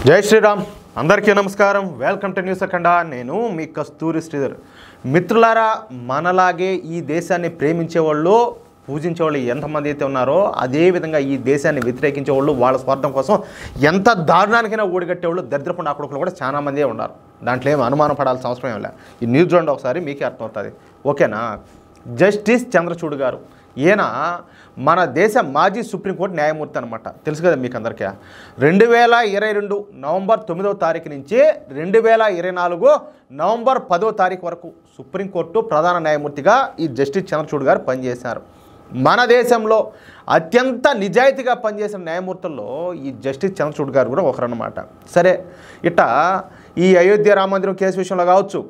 జై శ్రీరామ్ అందరికీ నమస్కారం. వెల్కమ్ టు న్యూస్ అఖండ. నేను మీ కస్తూరి శ్రీధర్. మిత్రులారా, మనలాగే ఈ దేశాన్ని ప్రేమించే వాళ్ళు, పూజించే వాళ్ళు ఎంతమంది అయితే ఉన్నారో అదేవిధంగా ఈ దేశాన్ని వ్యతిరేకించే వాళ్ళు, వాళ్ళ స్వార్థం కోసం ఎంత దారుణానికైనా ఓడిగట్టేవాళ్ళు, దరిద్రపు నా కొడుకులు కూడా చాలామందే ఉన్నారు. దాంట్లో ఏమి అనుమానం పడాల్సిన అవసరం ఏం లేదు. ఈ న్యూస్ చూడండి ఒకసారి, మీకే అర్థమవుతుంది. ఓకేనా? జస్టిస్ చంద్రచూడ్ గారు, ఈయన మన దేశ మాజీ సుప్రీంకోర్టు న్యాయమూర్తి అనమాట. తెలుసు కదా మీకు అందరికీ. 2022 నవంబర్ 9వ తారీఖు నుంచి 2024 నవంబర్ 10వ తారీఖు వరకు సుప్రీంకోర్టు ప్రధాన న్యాయమూర్తిగా ఈ జస్టిస్ చంద్రచూడ్ గారు పనిచేశారు. మన దేశంలో అత్యంత నిజాయితీగా పనిచేసిన న్యాయమూర్తుల్లో ఈ జస్టిస్ చంద్రచూడ్ గారు కూడా ఒకరన్నమాట. సరే, ఇట్ట ఈ అయోధ్య రామ మందిరం కేసు విషయంలో కావచ్చు,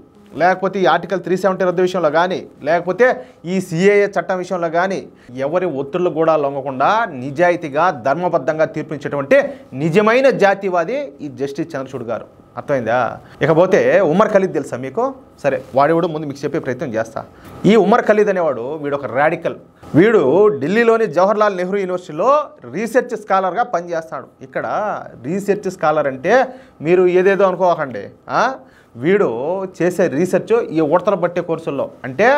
లేకపోతే ఈ ఆర్టికల్ 370 రద్దు విషయంలో కానీ, లేకపోతే ఈ సిఏఏ చట్టం విషయంలో కానీ ఎవరి ఒత్తిళ్లు కూడా లొంగకుండా నిజాయితీగా ధర్మబద్ధంగా తీర్పించేటువంటి నిజమైన జాతీయవాది ఈ జస్టిస్ చంద్రచూడ్ గారు. అర్థమైందా? ఇకపోతే ఉమర్ ఖలీద్ తెలుసా మీకు? సరే, వాడేవాడు ముందు మీకు చెప్పే ప్రయత్నం చేస్తా. ఈ ఉమర్ ఖలీద్ అనేవాడు, వీడు ఒక రాడికల్. వీడు ఢిల్లీలోని జవహర్లాల్ నెహ్రూ యూనివర్సిటీలో రీసెర్చ్ స్కాలర్గా పనిచేస్తాడు. ఇక్కడ రీసెర్చ్ స్కాలర్ అంటే మీరు ఏదేదో అనుకోకండి. వీడు చేసే రీసెర్చ్ ఈ ఉడతలు పట్టే కోర్సుల్లో, అంటే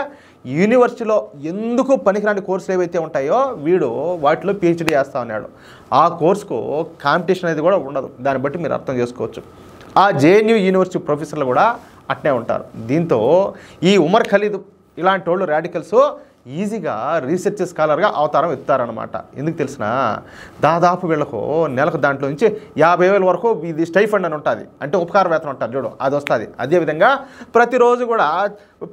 యూనివర్సిటీలో ఎందుకు పనికిరాని కోర్సులు ఏవైతే ఉంటాయో వీడు వాటిలో పిహెచ్డీ చేస్తూ ఉన్నాడు. ఆ కోర్సుకు కాంపిటీషన్ అనేది కూడా ఉండదు. దాన్ని బట్టి మీరు అర్థం చేసుకోవచ్చు. ఆ జేఎన్యూ యూనివర్సిటీ ప్రొఫెసర్లు కూడా అట్నే ఉంటారు. దీంతో ఈ ఉమర్ ఖలీద్ ఇలాంటి వాళ్ళు రాడికల్స్ ఈజీగా రీసెర్చ్ స్కాలర్గా అవతారం ఎత్తారనమాట. ఎందుకు తెలిసిన, దాదాపు వీళ్ళకు నెలకు దాంట్లో నుంచి 50,000 వరకు ఇది స్టైఫండ్ అని ఉంటుంది, అంటే ఉపకార వేతనం ఉంటుంది చూడు, అది వస్తుంది. అదేవిధంగా ప్రతిరోజు కూడా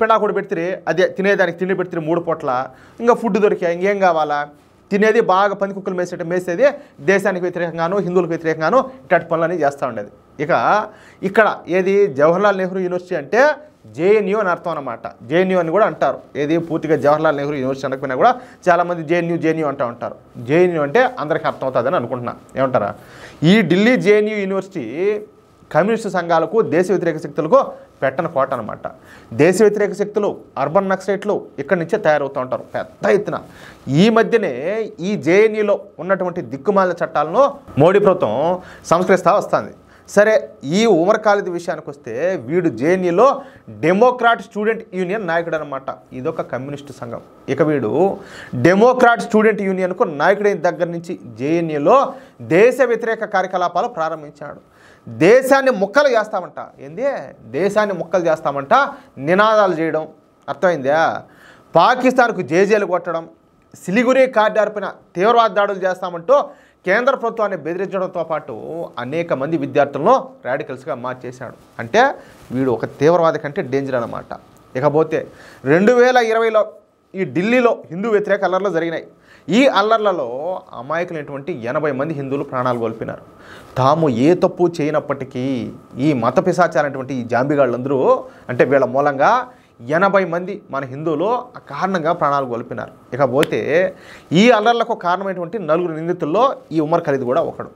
పెండాకుడు పెడితే అదే తినేదానికి తిండి పెడితే 3 పూట్ల, ఇంకా ఫుడ్ దొరికా, ఇంకేం కావాలా, తినేది బాగా పంది కుక్కలు మేసేది దేశానికి వ్యతిరేకంగాను హిందువులకు వ్యతిరేకంగాను ఇట్లాంటి పనులన్నీ చేస్తూ ఉండేది. ఇక ఇక్కడ ఏది జవహర్లాల్ నెహ్రూ యూనివర్సిటీ అంటే జేఎన్యూ అని అర్థం అనమాట. జేఎన్యూ అని కూడా అంటారు. ఏది పూర్తిగా జవహర్లాల్ నెహ్రూ యూనివర్సిటీ అనకపోయినా కూడా చాలామంది జేఎన్యూ అంటూ ఉంటారు. జేఎన్యూ అంటే అందరికీ అర్థమవుతుందని అనుకుంటున్నా. ఏమంటారా? ఈ ఢిల్లీ జేఎన్యూ యూనివర్సిటీ కమ్యూనిస్టు సంఘాలకు, దేశ వ్యతిరేక శక్తులకు పెట్టని కోట అనమాట. దేశ వ్యతిరేక శక్తులు, అర్బన్ నక్సలైట్లు ఇక్కడి నుంచే తయారవుతూ ఉంటారు పెద్ద ఎత్తున. ఈ మధ్యనే ఈ జేఎన్యూలో ఉన్నటువంటి దిక్కుమాలిన చట్టాలను మోడీ ప్రభుత్వం సంస్కరిస్తూ వస్తుంది. సరే, ఈ ఉమర్ ఖలీద్ విషయానికి వస్తే వీడు జేఎన్యూలో డెమోక్రాట్ స్టూడెంట్ యూనియన్ నాయకుడు అనమాట. ఇదొక కమ్యూనిస్టు సంఘం. ఇక వీడు డెమోక్రాట్ స్టూడెంట్ యూనియన్కు నాయకుడైన దగ్గర నుంచి జేఎన్యూలో దేశ వ్యతిరేక కార్యకలాపాలు ప్రారంభించాడు. దేశాన్ని ముక్కలు చేస్తామంట. ఏంది? దేశాన్ని ముక్కలు చేస్తామంట నినాదాలు చేయడం. అర్థమైందా? పాకిస్తాన్కు జేజేలు కొట్టడం, సిలిగురి కారిడార్ పైన తీవ్రవాద దాడులు చేస్తామంటూ కేంద్ర ప్రభుత్వాన్ని బెదిరించడంతో పాటు అనేక మంది విద్యార్థులను రాడికల్స్గా మార్చేశాడు. అంటే వీడు ఒక తీవ్రవాది కంటే డేంజర్ అన్నమాట. ఇకపోతే 2020లో ఈ ఢిల్లీలో హిందూ వ్యతిరేక అల్లర్లు జరిగినాయి. ఈ అల్లర్లలో అమాయకులైనటువంటి 80 మంది హిందువులు ప్రాణాలు కోల్పోయినారు. తాము ఏ తప్పు చేయనప్పటికీ ఈ మత పిశాచాలైనటువంటి ఈ జాంబిగాళ్ళందరూ, అంటే వీళ్ళ మూలంగా 80 మంది మన హిందువులు కారణంగా ప్రాణాలు కోల్పోయినారు. ఇకపోతే ఈ అల్లర్లకు కారణమైనటువంటి 4 నిందితుల్లో ఈ ఉమర్ ఖలీద్ కూడా ఒకడు.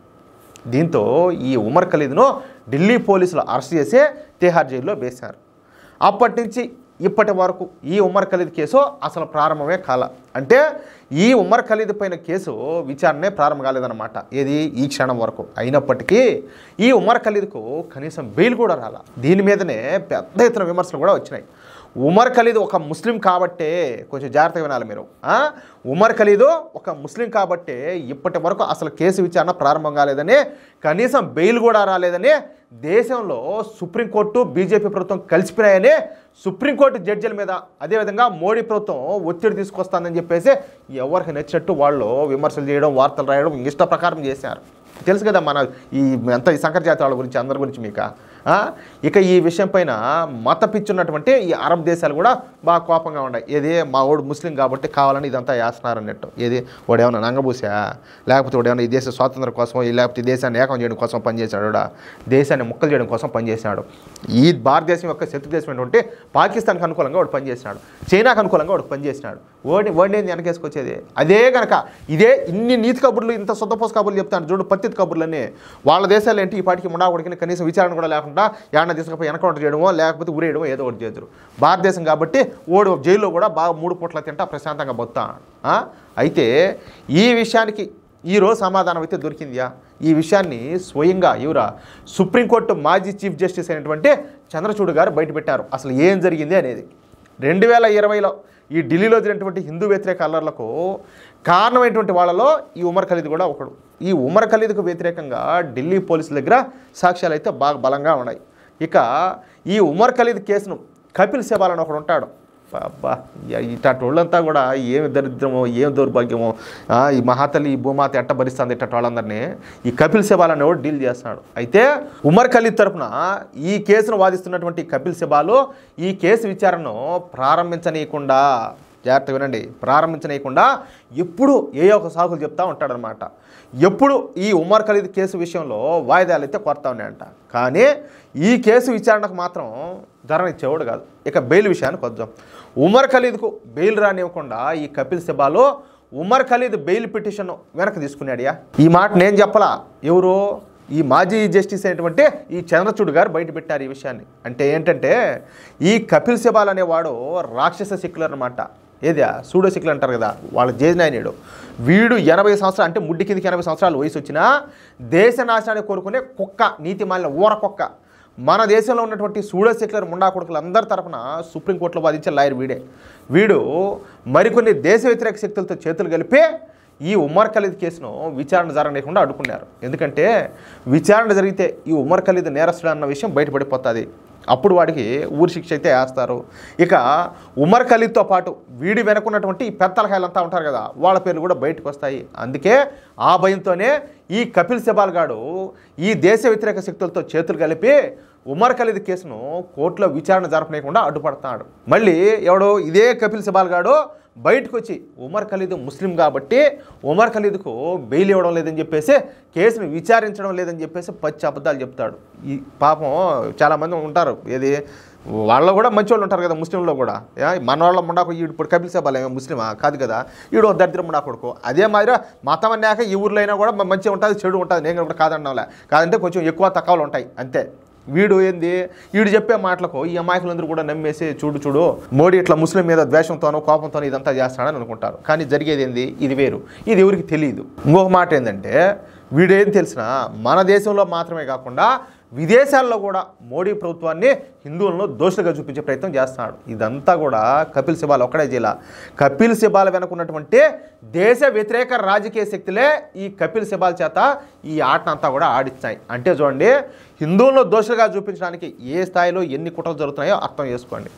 దీంతో ఈ ఉమర్ ఖలీద్ను ఢిల్లీ పోలీసులు అరెస్ట్ చేసి తిహార్ జైల్లో వేశారు. అప్పటి నుంచి ఇప్పటి వరకు ఈ ఉమర్ ఖలీద్ కేసు అసలు ప్రారంభమే కాల. అంటే ఈ ఉమర్ ఖలీద్ పైన కేసు విచారణే ప్రారంభం కాలేదన్నమాట. ఏది? ఈ క్షణం వరకు. అయినప్పటికీ ఈ ఉమర్ ఖలీద్కు కనీసం బెయిల్ కూడా రాల. దీని మీదనే పెద్ద ఎత్తున విమర్శలు కూడా వచ్చినాయి. ఉమర్ ఖలీద్ ఒక ముస్లిం కాబట్టే, కొంచెం జాగ్రత్తగా వినాలి మీరు. ఉమర్ ఖలీద్ ఒక ముస్లిం కాబట్టే ఇప్పటి వరకు అసలు కేసు విచారణ ప్రారంభం కాలేదని, కనీసం బెయిల్ కూడా రాలేదని, దేశంలో సుప్రీంకోర్టు బీజేపీ ప్రభుత్వం కలిసిపోయాయని సుప్రీంకోర్టు జడ్జిల మీద, అదేవిధంగా మోడీ ప్రభుత్వం ఒత్తిడి తీసుకొస్తుందని చెప్పేసి ఎవరికి నచ్చినట్టు వాళ్ళు విమర్శలు చేయడం, వార్తలు రాయడం ఇష్ట ప్రకారం చేశారు. తెలుసు కదా మన ఈ సంకర జాతి వాళ్ళ గురించి, అందరి గురించి మీకు. ఇక ఈ విషయం పైన మత పిచ్చున్నటువంటి ఈ అరబ్ దేశాలు కూడా బాగా కోపంగా ఉన్నాయి. ఏది? మా వాడు ముస్లిం కాబట్టి కావాలని ఇదంతా చేస్తున్నారన్నట్టు. ఏది? వాడు ఏమన్నా నంగబూసా, లేకపోతే వాడు ఏమన్నా ఈ దేశ స్వాతంత్రం కోసం, లేకపోతే దేశాన్ని ఏకం చేయడం కోసం పనిచేశాడు, దేశాన్ని ముక్కలు చేయడం కోసం పనిచేశాడు. ఈ భారతదేశం యొక్క శత్రు దేశమైనటువంటి పాకిస్తాన్కి అనుకూలంగా వాడు పనిచేసినాడు, చైనాకు అనుకూలంగా వాడు పనిచేసినాడు. వాడిని వెనకేసుకొచ్చేది అదే కనుక. ఇదే ఇన్ని నీతి కబుర్లు, ఇంత సొంతపోస కబుర్లు చెప్తాను చూడు, పత్తిత్ కబుర్లన్నీ. వాళ్ళ దేశాలు ఏంటి? ఈ పాటికి ముడాకుడికి కనీసం విచారణ కూడా లేకుండా ఏమన్నా తీసుకుపోయి ఎన్కౌంటర్ చేయడమో లేకపోతే ఉరేయడమో ఏదో ఒకటి చేద్దరు. భారతదేశం కాబట్టి ఓడి జైల్లో కూడా బాగా 3 పూట్ల తింటా ప్రశాంతంగా బతుకుతాడు. అయితే ఈ విషయానికి ఈరోజు సమాధానం అయితే దొరికిందా? ఈ విషయాన్ని స్వయంగా ఎవరా సుప్రీంకోర్టు మాజీ చీఫ్ జస్టిస్ అయినటువంటి చంద్రచూడ్ గారు బయటపెట్టారు. అసలు ఏం జరిగింది అనేది. 2020లో ఈ ఢిల్లీలో జరిగినటువంటి హిందూ వ్యతిరేక అల్లర్లకు కారణమైనటువంటి వాళ్ళలో ఈ ఉమర్ ఖలీద్ కూడా ఒకడు. ఈ ఉమర్ ఖలీద్కు వ్యతిరేకంగా ఢిల్లీ పోలీసుల దగ్గర సాక్ష్యాలు అయితే బాగా బలంగా ఉన్నాయి. ఇక ఈ ఉమర్ ఖలీద్ కేసును కపిల్ సిబాల్ అని ఒకడు ఉంటాడు. అబ్బా, ఇట్లాంటి వాళ్ళంతా కూడా ఏమి దరిద్రమో ఏం దౌర్భాగ్యమో, ఈ మహాతల్లి ఈ భూమాత ఎట్ట భరిస్తుంది ఇట్ట వాళ్ళందరినీ ఈ కపిల్ సిబాల్ అనేవాడు డీల్ చేస్తున్నాడు. అయితే ఉమర్ ఖలీద్ తరఫున ఈ కేసును వాదిస్తున్నటువంటి కపిల్ సిబాల్ ఈ కేసు విచారణను ప్రారంభించనీయకుండా, జాగ్రత్త వినండి, ప్రారంభించనీయకుండా ఎప్పుడు ఒక సాకులు చెప్తూ ఉంటాడనమాట. ఎప్పుడు ఈ ఉమర్ ఖలీద్ కేసు విషయంలో వాయిదాలు అయితే కోరుతా ఉన్నాయంట. కానీ ఈ కేసు విచారణకు మాత్రం ధరనిచ్చేవాడు కాదు. ఇక బెయిల్ విషయానికి వద్దాం. ఉమర్ ఖలీద్కు బెయిల్ రానివ్వకుండా ఈ Kapil Sibal Umar Khalid bail petition వెనక్కి తీసుకున్నాడియా. ఈ మాట నేను చెప్పలా, ఎవరు ఈ మాజీ జస్టిస్ అయినటువంటి ఈ చంద్రచూడ్ గారు బయటపెట్టారు ఈ విషయాన్ని. అంటే ఏంటంటే ఈ కపిల్ సిబాల్ అనేవాడు రాక్షస సెక్యులర్ అనమాట. ఏదా సూడో సెక్యులర్ అంటారు కదా, వాళ్ళ జేజనాయనుడు. వీడు 80 సంవత్సరాలు, అంటే ముడ్డి కిందకి 80 సంవత్సరాలు వయసు వచ్చినా దేశ నాశనాన్ని కోరుకునే కుక్క, నీతి మాలిన ఊర కుక్క. మన దేశంలో ఉన్నటువంటి సూడో సెక్యులర్ ముండా కొడుకులందరి తరఫున సుప్రీంకోర్టులో వాదించే లాయర్ వీడే. వీడు మరికొన్ని దేశ వ్యతిరేక శక్తులతో చేతులు కలిపి ఈ ఉమర్ ఖలీద్ కేసును విచారణ జరగకుండా అడ్డుకున్నారు. ఎందుకంటే విచారణ జరిగితే ఈ ఉమర్ ఖలీద్ నేరస్తుడు అన్న విషయం బయటపడిపోతుంది. అప్పుడు వాడికి ఊరి శిక్ష అయితే వేస్తారు. ఇక ఉమర్ ఖలీద్తో పాటు వీడి వెనుకున్నటువంటి ఈ పెద్దలకాయలంతా ఉంటారు కదా, వాళ్ళ పేర్లు కూడా బయటకు వస్తాయి. అందుకే ఆ భయంతోనే ఈ కపిల్ సిబాల్ గాడు ఈ దేశ వ్యతిరేక శక్తులతో చేతులు కలిపి ఉమర్ ఖలీద్ కేసును కోర్టులో విచారణ జరపనీయకుండా అడ్డుపడతాడు. మళ్ళీ ఎవడో ఇదే కపిల్ సిబాల్ గాడు బయటకు వచ్చి ఉమర్ ఖలీద్ ముస్లిం కాబట్టి ఉమర్ ఖలీద్కు బెయిల్ ఇవ్వడం లేదని చెప్పేసి, కేసును విచారించడం లేదని చెప్పేసి పచ్చి అబద్ధాలు చెప్తాడు. ఈ పాపం చాలామంది ఉంటారు, ఏది వాళ్ళు కూడా మంచి వాళ్ళు ఉంటారు కదా ముస్లింలో కూడా. మన వాళ్ళ ముండాకు ఇప్పుడు కపిల్ సిబాల్ ముస్లిమా కాదు కదా, ఈడు దరిద్రం ముండా కొడుకు. అదే మాదిరి మతం అన్నాక ఈ ఊర్లో అయినా కూడా మంచిగా ఉంటుంది చెడు ఉంటుంది, నేను కూడా కాదన్నావులే. కాదంటే కొంచెం ఎక్కువ తక్కువలు ఉంటాయి అంతే. వీడు ఏంది, వీడు చెప్పే మాటలకు ఈ అమాయకులందరూ కూడా నమ్మేసి చూడు మోడీ ఇట్లా ముస్లిం మీద ద్వేషంతోనో కోపంతోనో ఇదంతా చేస్తాడని అనుకుంటారు. కానీ జరిగేది ఏంది, ఇది వేరు, ఇది ఎవరికి తెలియదు. ఇంకొక మాట ఏంటంటే వీడేం తెలిసినా మన దేశంలో మాత్రమే కాకుండా విదేశాల్లో కూడా మోడీ ప్రభుత్వాన్ని హిందువులను దోషులుగా చూపించే ప్రయత్నం చేస్తున్నాడు. ఇదంతా కూడా కపిల్ సిబాల్ ఒక్కడే జిల్లా. కపిల్ సిబాల్ వెనుకున్నటువంటి దేశ వ్యతిరేక రాజకీయ శక్తులే ఈ కపిల్ సిబాల్ చేత ఈ ఆటనంతా కూడా ఆడిస్తాయి. అంటే చూడండి, హిందువులను దోషులుగా చూపించడానికి ఏ స్థాయిలో ఎన్ని కుట్రలు జరుగుతున్నాయో అర్థం చేసుకోండి.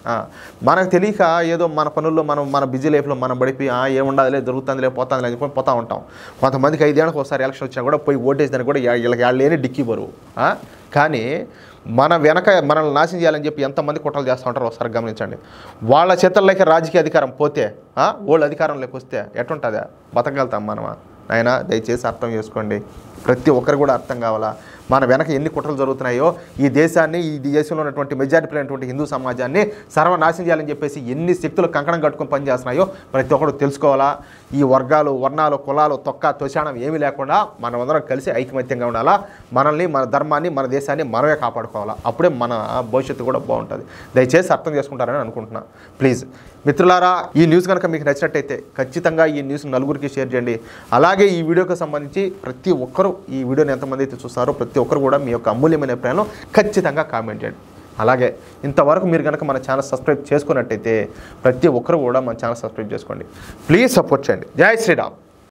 మనకు తెలియక ఏదో మన పనుల్లో మన బిజీ లైఫ్లో మనం పడిపోయి ఏముండదులే జరుగుతుందిలే పోతుందిలే అని పోతూ ఉంటాం. కొంతమందికి 5 ఏళ్ళకి ఒకసారి ఎలక్షన్ వచ్చినా కూడా పోయి ఓటేసినా కూడా వీళ్ళకి లేని డిక్కీ బరువు. కానీ మన వెనక మనల్ని నాశనం చేయాలని చెప్పి ఎంతమంది కుట్రలు చేస్తూ ఉంటారో ఒకసారి గమనించండి. వాళ్ళ చేతుల్లోకి రాజకీయ అధికారం పోతే, వాళ్ళు అధికారంలోకి వస్తే ఎట్టుంటుందా, బతకగలుగుతాం మనమా? ఆయన దయచేసి అర్థం చేసుకోండి. ప్రతి ఒక్కరు కూడా అర్థం కావాలా, మన వెనక ఎన్ని కుట్రలు జరుగుతున్నాయో, ఈ దేశాన్ని, ఈ దేశంలో ఉన్నటువంటి మెజారిటీ అయినటువంటి హిందూ సమాజాన్ని సర్వనాశనం చేయాలని చెప్పేసి ఎన్ని శక్తులు కంకణం కట్టుకొని పనిచేస్తున్నాయో ప్రతి ఒక్కరు తెలుసుకోవాలా. ఈ వర్గాలు, వర్ణాలు, కులాలు, తొశాణం ఏమీ లేకుండా మనమందరం కలిసి ఐకమత్యంగా ఉండాలా. మనల్ని, మన ధర్మాన్ని, మన దేశాన్ని మనమే కాపాడుకోవాలా. అప్పుడే మన భవిష్యత్తు కూడా బాగుంటుంది. దయచేసి అర్థం చేసుకుంటారని అనుకుంటున్నా. ప్లీజ్ మిత్రులారా, ఈ న్యూస్ కనుక మీకు నచ్చినట్టయితే ఖచ్చితంగా ఈ న్యూస్ నలుగురికి షేర్ చేయండి. అలాగే ఈ వీడియోకి సంబంధించి ప్రతి ఒక్కరూ, ఈ వీడియోని ఎంతమంది అయితే చూస్తారో ప్రతి ఒక్కరు కూడా మీ యొక్క అమూల్యమైన అభిప్రాయంలో ఖచ్చితంగా కామెంట్ చేయండి. అలాగే ఇంతవరకు మీరు కనుక మన ఛానల్ సబ్స్క్రైబ్ చేసుకున్నట్టయితే ప్రతి ఒక్కరు కూడా మన ఛానల్ సబ్స్క్రైబ్ చేసుకోండి. ప్లీజ్ సపోర్ట్ చేయండి. జై శ్రీరామ్.